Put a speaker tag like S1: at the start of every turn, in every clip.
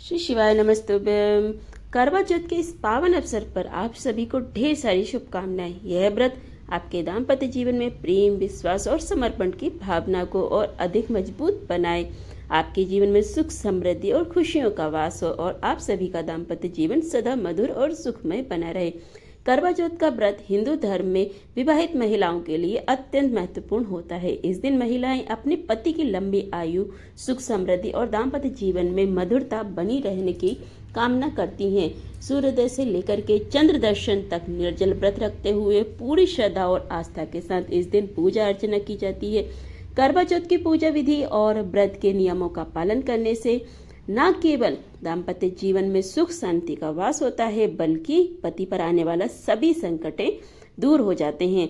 S1: श्री शिवाय नमस्तुभ्यं। करवा चौथ के इस पावन अवसर पर आप सभी को ढेर सारी शुभकामनाएं। यह व्रत आपके दाम्पत्य जीवन में प्रेम, विश्वास और समर्पण की भावना को और अधिक मजबूत बनाए। आपके जीवन में सुख, समृद्धि और खुशियों का वास हो और आप सभी का दाम्पत्य जीवन सदा मधुर और सुखमय बना रहे। करवा चौथ का व्रत हिंदू धर्म में विवाहित महिलाओं के लिए अत्यंत महत्वपूर्ण होता है। इस दिन महिलाएं अपने पति की लंबी आयु, सुख, समृद्धि और दाम्पत्य जीवन में मधुरता बनी रहने की कामना करती हैं। सूर्योदय से लेकर के चंद्र दर्शन तक निर्जल व्रत रखते हुए पूरी श्रद्धा और आस्था के साथ इस दिन पूजा अर्चना की जाती है। करवा चौथ की पूजा विधि और व्रत के नियमों का पालन करने से न केवल दाम्पत्य जीवन में सुख शांति का वास होता है, बल्कि पति पर आने वाला सभी संकटें दूर हो जाते हैं।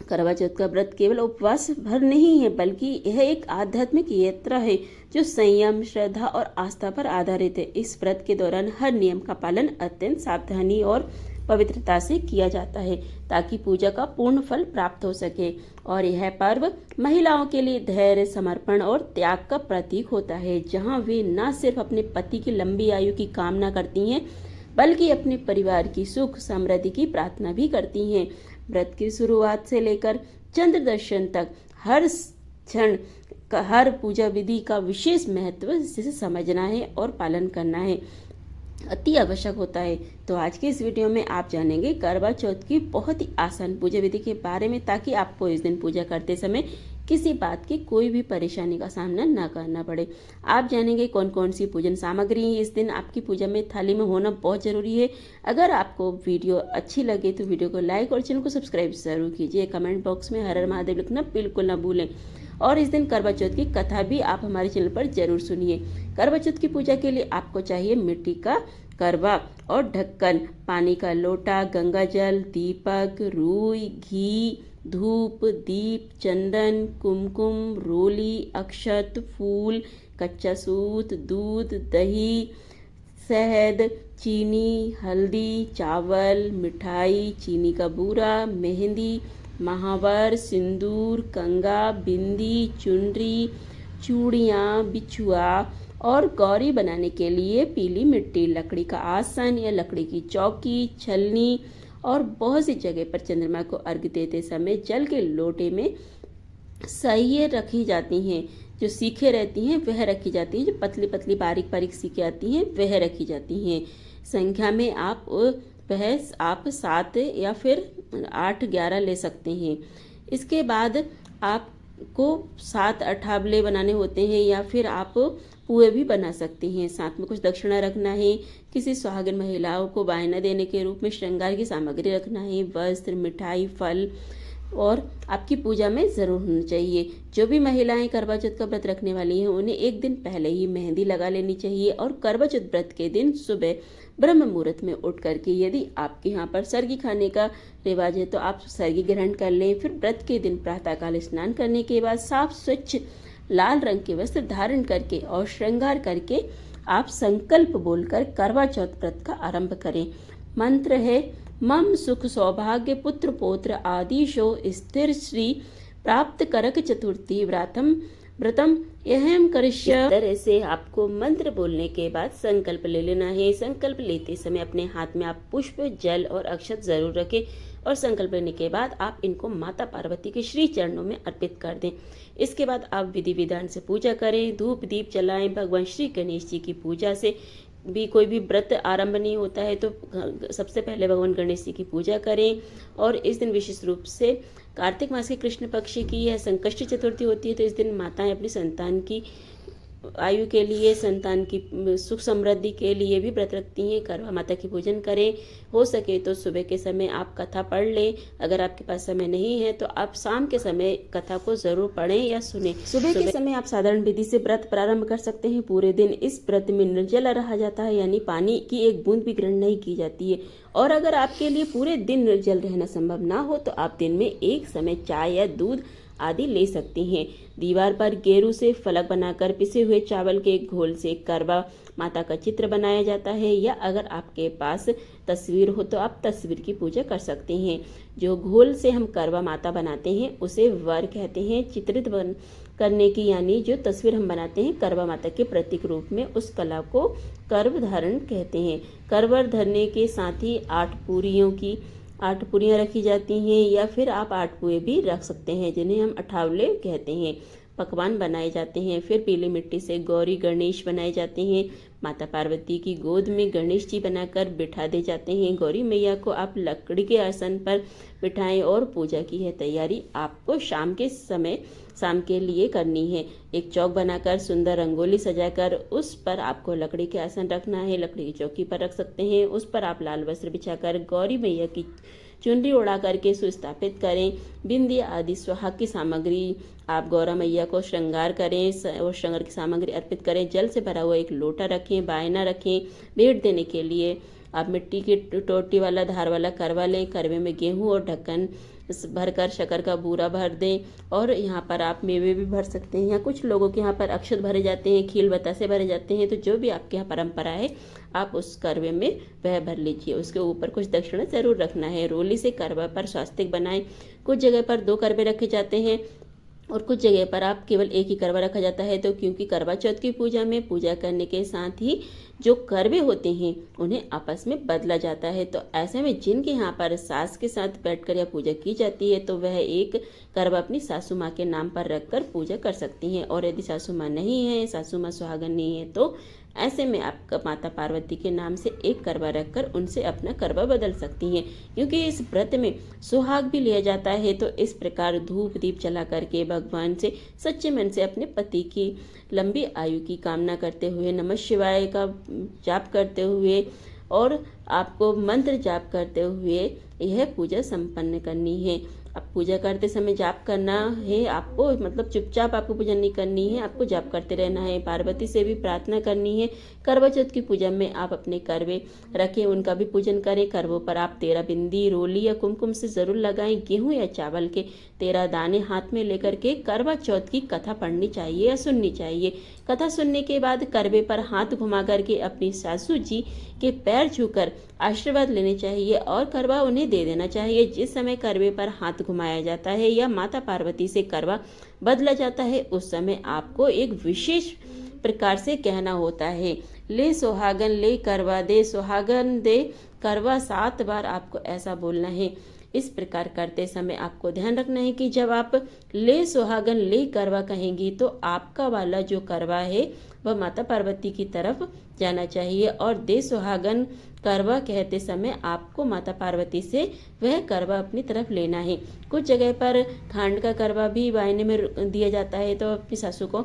S1: करवा चौथ का व्रत केवल उपवास भर नहीं है, बल्कि यह एक आध्यात्मिक यात्रा है जो संयम, श्रद्धा और आस्था पर आधारित है। इस व्रत के दौरान हर नियम का पालन अत्यंत सावधानी और पवित्रता से किया जाता है, ताकि पूजा का पूर्ण फल प्राप्त हो सके। और यह पर्व महिलाओं के लिए धैर्य, समर्पण और त्याग का प्रतीक होता है, जहां वे न सिर्फ अपने पति की लंबी आयु की कामना करती हैं, बल्कि अपने परिवार की सुख समृद्धि की प्रार्थना भी करती हैं। व्रत की शुरुआत से लेकर चंद्र दर्शन तक हर क्षण का, हर पूजा विधि का विशेष महत्व से समझना है और पालन करना है अति आवश्यक होता है। तो आज के इस वीडियो में आप जानेंगे करवा चौथ की बहुत ही आसान पूजा विधि के बारे में, ताकि आपको इस दिन पूजा करते समय किसी बात की कोई भी परेशानी का सामना ना करना पड़े। आप जानेंगे कौन कौन सी पूजन सामग्री इस दिन आपकी पूजा में थाली में होना बहुत जरूरी है। अगर आपको वीडियो अच्छी लगे तो वीडियो को लाइक और चैनल को सब्सक्राइब जरूर कीजिए। कमेंट बॉक्स में हर हर महादेव लिखना बिल्कुल ना भूलें। और इस दिन करवा चौथ की कथा भी आप हमारे चैनल पर जरूर सुनिए। करवा चौथ की पूजा के लिए आपको चाहिए मिट्टी का करवा और ढक्कन, पानी का लोटा, गंगा जल, दीपक, रुई, घी, धूप, दीप, चंदन, कुमकुम, रोली, अक्षत, फूल, कच्चा सूत, दूध, दही, शहद, चीनी, हल्दी, चावल, मिठाई, चीनी का बूरा, मेहंदी, महावर, सिंदूर, कंगा, बिंदी, चुनरी, चूड़ियाँ, बिछुआ और गौरी बनाने के लिए पीली मिट्टी, लकड़ी का आसन या लकड़ी की चौकी, छलनी और बहुत सी जगह पर चंद्रमा को अर्घ्य देते समय जल के लोटे में सहिए रखी जाती हैं। जो सीखे रहती हैं वह रखी जाती हैं, जो पतली पतली बारीक बारीक सीखे आती हैं वह रखी जाती हैं। संख्या में आप 7 या फिर 8, 11 ले सकते हैं। इसके बाद आपको 7 अठावले बनाने होते हैं, या फिर आप पुए भी बना सकते हैं। साथ में कुछ दक्षिणा रखना है, किसी सुहागिन महिलाओं को वायना देने के रूप में श्रृंगार की सामग्री रखना है, वस्त्र, मिठाई, फल और आपकी पूजा में जरूर होना चाहिए। जो भी महिलाएं करवा चौथ का व्रत रखने वाली हैं, उन्हें एक दिन पहले ही मेहंदी लगा लेनी चाहिए। और करवा चौथ व्रत के दिन सुबह ब्रह्म मुहूर्त में उठ करके, यदि आपके यहाँ पर सरगी खाने का रिवाज है तो आप सरगी ग्रहण कर लें। फिर व्रत के दिन प्रातःकाल स्नान करने के बाद साफ स्वच्छ लाल रंग के वस्त्र धारण करके और श्रृंगार करके आप संकल्प बोलकर करवा चौथ व्रत का आरंभ करें। मंत्र है, मम सुख सौभाग्य पुत्र पौत्र आदिशो स्थिर श्री प्राप्त करक चतुर्थी व्रतम यहम करिष्य। इस तरह से आपको मंत्र बोलने के बाद संकल्प ले लेना है। संकल्प लेते समय अपने हाथ में आप पुष्प, जल और अक्षत जरूर रखें और संकल्प लेने के बाद आप इनको माता पार्वती के श्री चरणों में अर्पित कर दें। इसके बाद आप विधि विधान से पूजा करें, धूप दीप जलाएं। भगवान श्री गणेश जी की पूजा से भी कोई भी व्रत आरंभ नहीं होता है, तो सबसे पहले भगवान गणेश जी की पूजा करें। और इस दिन विशेष रूप से कार्तिक मास के कृष्ण पक्ष की यह संकष्टी चतुर्थी होती है, तो इस दिन माताएं अपनी संतान की आयु के लिए, संतान की सुख समृद्धि के लिए भी व्रत रखती हैं। करवा माता की पूजन करें। हो सके तो सुबह के समय आप कथा पढ़ लें। अगर आपके पास समय नहीं है तो आप शाम के समय कथा को जरूर पढ़ें या सुने। सुबह के समय आप साधारण विधि से व्रत प्रारंभ कर सकते हैं। पूरे दिन इस व्रत में निर्जला रहा जाता है, यानी पानी की एक बूंद भी ग्रहण नहीं की जाती है। और अगर आपके लिए पूरे दिन निर्जल रहना संभव ना हो तो आप दिन में एक समय चाय या दूध आदि ले सकती हैं। दीवार पर गेरू से फलक बनाकर पिसे हुए चावल के घोल से करवा माता का चित्र बनाया जाता है, या अगर आपके पास तस्वीर हो तो आप तस्वीर की पूजा कर सकते हैं। जो घोल से हम करवा माता बनाते हैं उसे वर कहते हैं। चित्रित करने की यानी जो तस्वीर हम बनाते हैं करवा माता के प्रतीक रूप में, उस कला को करव धारण कहते हैं। करवर धरने के साथ ही 8 पूरियां रखी जाती हैं, या फिर आप 8 पुए भी रख सकते हैं, जिन्हें हम अठावले कहते हैं। पकवान बनाए जाते हैं। फिर पीली मिट्टी से गौरी गणेश बनाए जाते हैं। माता पार्वती की गोद में गणेश जी बनाकर बिठा दे जाते हैं। गौरी मैया को आप लकड़ी के आसन पर बिठाएं और पूजा की है तैयारी आपको शाम के लिए करनी है। एक चौक बनाकर सुंदर रंगोली सजाकर उस पर आपको लकड़ी के आसन रखना है। लकड़ी की चौकी पर रख सकते हैं। उस पर आप लाल वस्त्र बिछाकर गौरी मैया की चुनरी उड़ा करके सुस्थापित करें। बिंदी आदि सुहाग की सामग्री आप गौरा मैया को श्रृंगार करें और श्रृंगार की सामग्री अर्पित करें। जल से भरा हुआ एक लोटा रखें, बायना रखें। भेंट देने के लिए आप मिट्टी की टोटी वाला धार वाला करवा लें। करवे में गेहूं और ढक्कन भरकर शक्कर का बूरा भर दें, और यहाँ पर आप मेवे भी भर सकते हैं, या कुछ लोगों के यहाँ पर अक्षत भरे जाते हैं, खील बतासे भरे जाते हैं। तो जो भी आपके यहाँ परंपरा है आप उस करवे में वह भर लीजिए। उसके ऊपर कुछ दक्षिणा जरूर रखना है। रोली से करवा पर स्वास्तिक बनाएं। कुछ जगह पर 2 करवे रखे जाते हैं और कुछ जगह पर आप केवल एक ही करवा रखा जाता है। तो क्योंकि करवा चौथ की पूजा में पूजा करने के साथ ही जो करवे होते हैं उन्हें आपस में बदला जाता है। तो ऐसे में जिनके यहाँ पर सास के साथ बैठकर यह पूजा की जाती है तो वह एक करवा अपनी सासू माँ के नाम पर रखकर पूजा कर सकती हैं। और यदि सासू माँ नहीं है, सासू माँ सुहागन नहीं है, तो ऐसे में आप माता पार्वती के नाम से एक करवा रखकर उनसे अपना करवा बदल सकती हैं। क्योंकि इस व्रत में सुहाग भी लिया जाता है। तो इस प्रकार धूप दीप जला करके भगवान से सच्चे मन से अपने पति की लंबी आयु की कामना करते हुए, नमः शिवाय का जाप करते हुए और आपको मंत्र जाप करते हुए यह पूजा संपन्न करनी है। अब पूजा करते समय जाप करना है आपको, मतलब चुपचाप आपको पूजा नहीं करनी है, आपको जाप करते रहना है। पार्वती से भी प्रार्थना करनी है। करवा चौथ की पूजा में आप अपने करवे रखें, उनका भी पूजन करें। करवों पर आप 13 बिंदी, रोली या कुमकुम से जरूर लगाएं। गेहूं या चावल के 13 दाने हाथ में लेकर के करवा चौथ की कथा पढ़नी चाहिए या सुननी चाहिए। कथा सुनने के बाद करवे पर हाथ घुमा करके अपनी सासू जी के पैर छूकर आशीर्वाद लेने चाहिए और करवा उन्हें दे देना चाहिए। जिस समय करवे पर हाथ घुमाया जाता है या माता पार्वती से करवा बदला जाता है, उस समय आपको एक विशेष प्रकार से कहना होता है, ले सुहागन ले करवा दे, सुहागन दे करवा 7 बार आपको ऐसा बोलना है। इस प्रकार करते समय आपको ध्यान रखना है कि जब आप ले सुहागन ले करवा कहेंगी तो आपका वाला जो करवा है वह माता पार्वती की तरफ जाना चाहिए, और दे सुहागन करवा कहते समय आपको माता पार्वती से वह करवा अपनी तरफ लेना है। कुछ जगह पर खांड का करवा भी वायने में दिया जाता है, तो अपनी सासू को,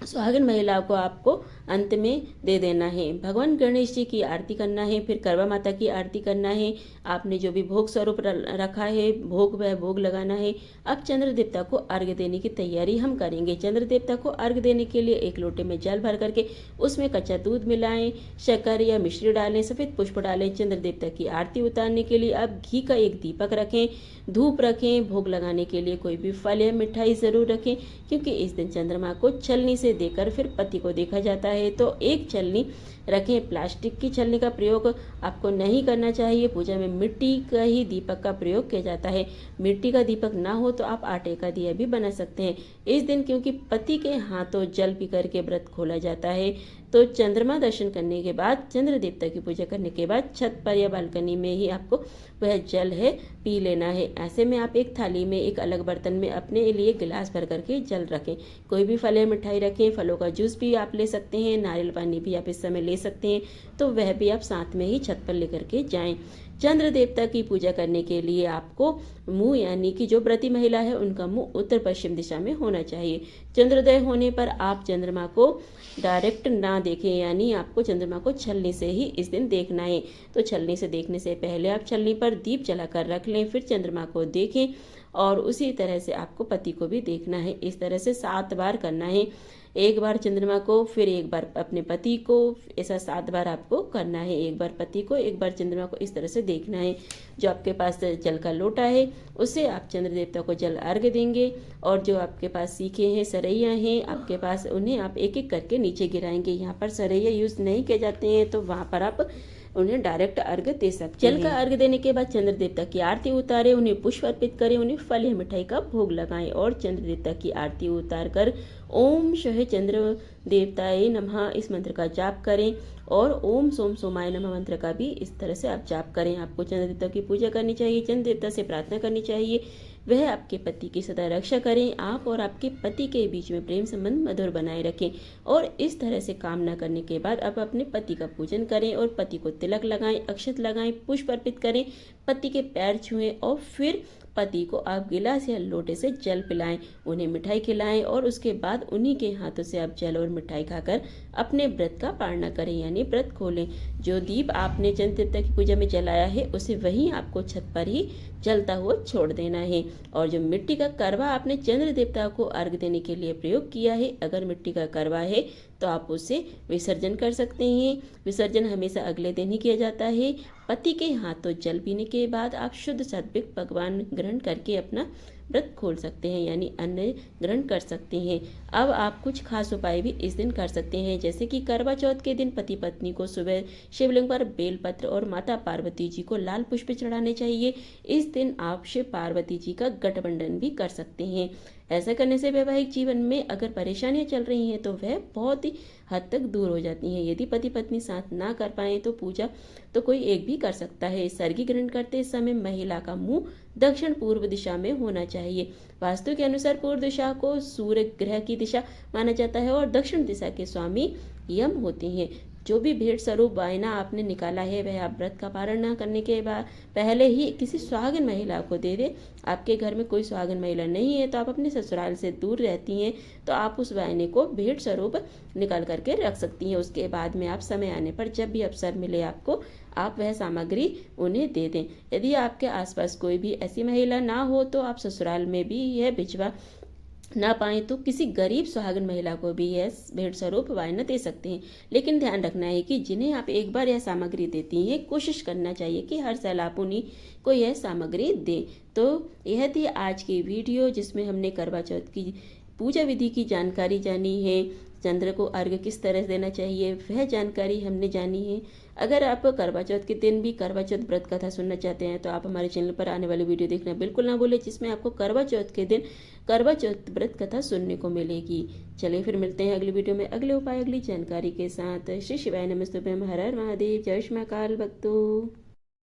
S1: सुहागिन महिला को आपको अंत में दे देना है। भगवान गणेश जी की आरती करना है, फिर करवा माता की आरती करना है। आपने जो भी भोग स्वरूप रखा है वह भोग लगाना है। अब चंद्र देवता को अर्घ्य देने की तैयारी हम करेंगे। चंद्र देवता को अर्घ्य देने के लिए एक लोटे में जल भर करके उसमें कच्चा दूध मिलाएं, शक्कर या मिश्री डालें, सफेद पुष्प डालें। चंद्र देवता की आरती उतारने के लिए आप घी का एक दीपक रखें, धूप रखें। भोग लगाने के लिए कोई भी फल या मिठाई जरूर रखें, क्योंकि इस दिन चंद्रमा को छलनी से देकर फिर पति को देखा जाता है। तो एक छलनी रखें। प्लास्टिक की छलनी का प्रयोग आपको नहीं करना चाहिए। पूजा में मिट्टी का ही दीपक का प्रयोग किया जाता है। मिट्टी का दीपक ना हो तो आप आटे का दिया भी बना सकते हैं। इस दिन क्योंकि पति के हाथों जल पी करके व्रत खोला जाता है, तो चंद्रमा दर्शन करने के बाद, चंद्र देवता की पूजा करने के बाद छत पर या बालकनी में ही आपको वह जल है पी लेना है। ऐसे में आप एक थाली में, एक अलग बर्तन में अपने लिए गिलास भर करके जल रखें। कोई भी फल या मिठाई रखें। फलों का जूस भी आप ले सकते हैं, नारियल पानी भी आप इस समय ले सकते हैं, तो वह भी आप साथ में ही छत पर लेकर के जाएं। चंद्र देवता की पूजा करने के लिए आपको मुंह, यानी कि जो व्रती महिला है उनका मुंह उत्तर पश्चिम दिशा में होना चाहिए। चंद्रोदय होने पर आप चंद्रमा को डायरेक्ट ना देखें, यानी आपको चंद्रमा को छलनी से ही इस दिन देखना है। तो छलनी से देखने से पहले आप छलनी पर दीप जलाकर रख लें, फिर चंद्रमा को देखें और उसी तरह से आपको पति को भी देखना है। इस तरह से 7 बार करना है, एक बार चंद्रमा को, फिर एक बार अपने पति को, ऐसा 7 बार आपको करना है। एक बार पति को, एक बार चंद्रमा को, इस तरह से देखना है। जो आपके पास जल का लोटा है उससे आप चंद्र देवता को जल अर्घ्य देंगे, और जो आपके पास सीखे हैं, सरैया हैं आपके पास, उन्हें आप एक एक करके नीचे गिराएंगे। यहाँ पर सरैया यूज नहीं किए जाते हैं तो वहाँ पर आप उन्हें डायरेक्ट अर्घ्य दे सकते हैं। जल का अर्घ्य देने के बाद चंद्र देवता की आरती उतारें, उन्हें पुष्प अर्पित करें, उन्हें फल या मिठाई का भोग लगाएं और चंद्र देवता की आरती उतार कर ओम शह चंद्र देवताय नमः इस मंत्र का जाप करें, और ओम सोम सोमाय नमः मंत्र का भी इस तरह से आप जाप करें। आपको चंद्र देवता की पूजा करनी चाहिए, चंद्र देवता से प्रार्थना करनी चाहिए वह आपके पति की सदा रक्षा करें, आप और आपके पति के बीच में प्रेम संबंध मधुर बनाए रखें। और इस तरह से कामना करने के बाद आप अपने पति का पूजन करें और पति को तिलक लगाएं, अक्षत लगाएं, पुष्प अर्पित करें, पति के पैर छुएं और फिर पति को आप गिलास या लोटे से जल पिलाएं, उन्हें मिठाई खिलाएं और उसके बाद उन्हीं के हाथों से आप जल और मिठाई खाकर अपने व्रत का पालना करें, यानी व्रत खोलें। जो दीप आपने चंद्र देवता की पूजा में जलाया है उसे वहीं आपको छत पर ही जलता हुआ छोड़ देना है। और जो मिट्टी का करवा आपने चंद्र देवता को अर्घ देने के लिए प्रयोग किया है, अगर मिट्टी का करवा है तो आप उसे विसर्जन कर सकते हैं। विसर्जन हमेशा अगले दिन ही किया जाता है। पति के हाथों जल पीने के बाद आप शुद्ध सात्विक पकवान ग्रहण करके अपना व्रत खोल सकते हैं, यानी अन्न ग्रहण कर सकते हैं। अब आप कुछ खास उपाय भी इस दिन कर सकते हैं, जैसे कि करवा चौथ के दिन पति पत्नी को सुबह शिवलिंग पर बेलपत्र और माता पार्वती जी को लाल पुष्प चढ़ाने चाहिए। इस दिन आप शिव पार्वती जी का गठबंधन भी कर सकते हैं। ऐसा करने से वैवाहिक जीवन में अगर परेशानियां चल रही हैं तो वह बहुत ही हद तक दूर हो जाती हैं। यदि पति पत्नी साथ ना कर पाए तो पूजा तो कोई एक भी कर सकता है। सर्गी ग्रहण करते समय महिला का मुंह दक्षिण पूर्व दिशा में होना चाहिए। वास्तु के अनुसार पूर्व दिशा को सूर्य ग्रह की दिशा माना जाता है और दक्षिण दिशा के स्वामी यम होते हैं। जो भी भेंट स्वरूप वायना आपने निकाला है वह आप व्रत का पारण न करने के बाद पहले ही किसी सुहागन महिला को दे दे। आपके घर में कोई सुहागन महिला नहीं है तो आप अपने ससुराल से दूर रहती हैं तो आप उस वायने को भेंट स्वरूप निकाल करके रख सकती हैं। उसके बाद में आप समय आने पर जब भी अवसर मिले आपको, आप वह सामग्री उन्हें दे दें। यदि आपके आसपास कोई भी ऐसी महिला ना हो तो आप ससुराल में भी यह भिजवा ना पाए तो किसी गरीब सुहागन महिला को भी यह भेंट स्वरूप वायना दे सकते हैं। लेकिन ध्यान रखना है कि जिन्हें आप एक बार यह सामग्री देती हैं, कोशिश करना चाहिए कि हर साल आप उन्हीं को यह सामग्री दें। तो यह थी आज की वीडियो जिसमें हमने करवा चौथ की पूजा विधि की जानकारी जानी है। चंद्र को अर्घ्य किस तरह देना चाहिए वह जानकारी हमने जानी है। अगर आप करवा चौथ के दिन भी करवा चौथ व्रत कथा सुनना चाहते हैं तो आप हमारे चैनल पर आने वाली वीडियो देखना बिल्कुल ना भूलें, जिसमें आपको करवा चौथ के दिन करवा चौथ व्रत कथा सुनने को मिलेगी। चलिए फिर मिलते हैं अगली वीडियो में अगले उपाय अगली जानकारी के साथ। श्री शिवाय नमस्तुभ्यं, हर हर महादेव, जय श्री महाकाल भक्तों।